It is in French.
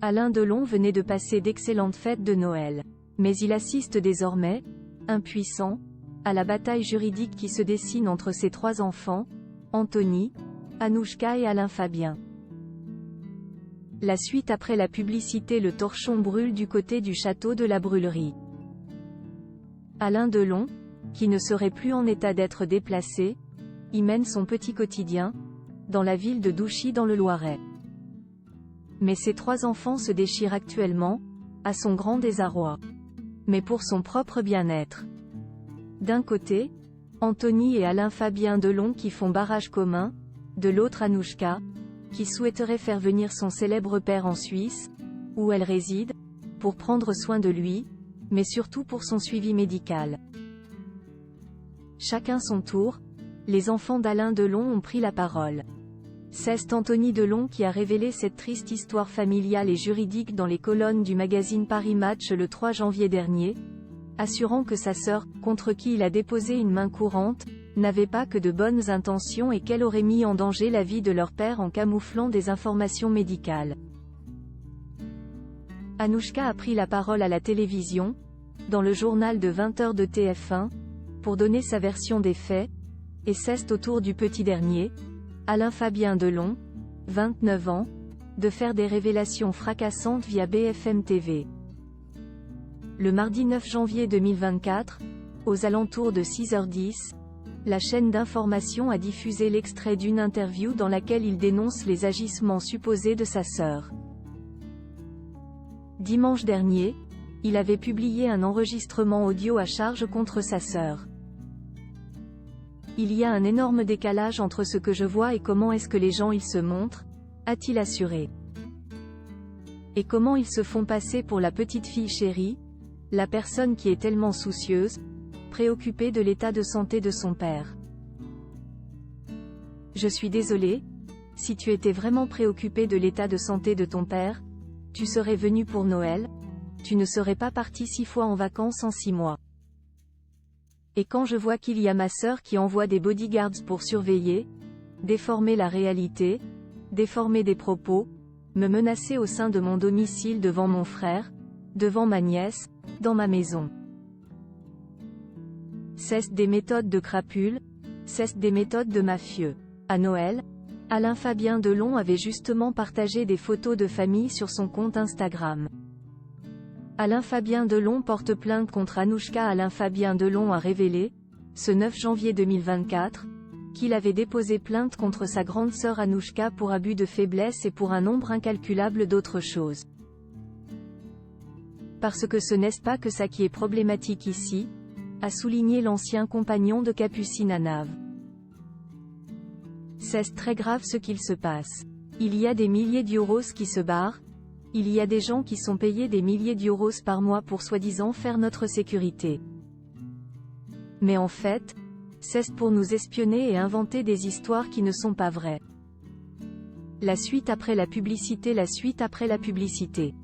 Alain Delon venait de passer d'excellentes fêtes de Noël. Mais il assiste désormais, impuissant, à la bataille juridique qui se dessine entre ses trois enfants, Anthony, Anouchka et Alain Fabien. La suite après la publicité. Le torchon brûle du côté du château de la Brûlerie. Alain Delon, qui ne serait plus en état d'être déplacé, y mène son petit quotidien, dans la ville de Douchy dans le Loiret. Mais ses trois enfants se déchirent actuellement, à son grand désarroi. Mais pour son propre bien-être. D'un côté, Anthony et Alain Fabien Delon qui font barrage commun, de l'autre Anouchka, qui souhaiterait faire venir son célèbre père en Suisse, où elle réside, pour prendre soin de lui, mais surtout pour son suivi médical. Chacun son tour, les enfants d'Alain Delon ont pris la parole. C'est Anthony Delon qui a révélé cette triste histoire familiale et juridique dans les colonnes du magazine Paris Match le 3 janvier dernier, assurant que sa sœur, contre qui il a déposé une main courante, n'avait pas que de bonnes intentions et qu'elle aurait mis en danger la vie de leur père en camouflant des informations médicales. Anouchka a pris la parole à la télévision, dans le journal de 20h de TF1, pour donner sa version des faits, et c'est au tour du petit dernier, Alain Fabien Delon, 29 ans, de faire des révélations fracassantes via BFM TV. Le mardi 9 janvier 2024, aux alentours de 6h10, la chaîne d'information a diffusé l'extrait d'une interview dans laquelle il dénonce les agissements supposés de sa sœur. Dimanche dernier, il avait publié un enregistrement audio à charge contre sa sœur. Il y a un énorme décalage entre ce que je vois et comment est-ce que les gens ils se montrent, a-t-il assuré. Et comment ils se font passer pour la petite fille chérie, la personne qui est tellement soucieuse, préoccupée de l'état de santé de son père. Je suis désolé, si tu étais vraiment préoccupé de l'état de santé de ton père, tu serais venu pour Noël, tu ne serais pas parti 6 fois en vacances en 6 mois. Et quand je vois qu'il y a ma sœur qui envoie des bodyguards pour surveiller, déformer la réalité, déformer des propos, me menacer au sein de mon domicile devant mon frère, devant ma nièce, dans ma maison. C'est des méthodes de crapules, c'est des méthodes de mafieux. À Noël, Alain Fabien Delon avait justement partagé des photos de famille sur son compte Instagram. Alain Fabien Delon porte plainte contre Anouchka. Alain Fabien Delon a révélé, ce 9 janvier 2024, qu'il avait déposé plainte contre sa grande sœur Anouchka pour abus de faiblesse et pour un nombre incalculable d'autres choses. Parce que ce n'est pas que ça qui est problématique ici, a souligné l'ancien compagnon de Capucine Anave. C'est très grave ce qu'il se passe. Il y a des milliers d'euros qui se barrent, il y a des gens qui sont payés des milliers d'euros par mois pour soi-disant faire notre sécurité. Mais en fait, c'est pour nous espionner et inventer des histoires qui ne sont pas vraies. La suite après la publicité. La suite après la publicité.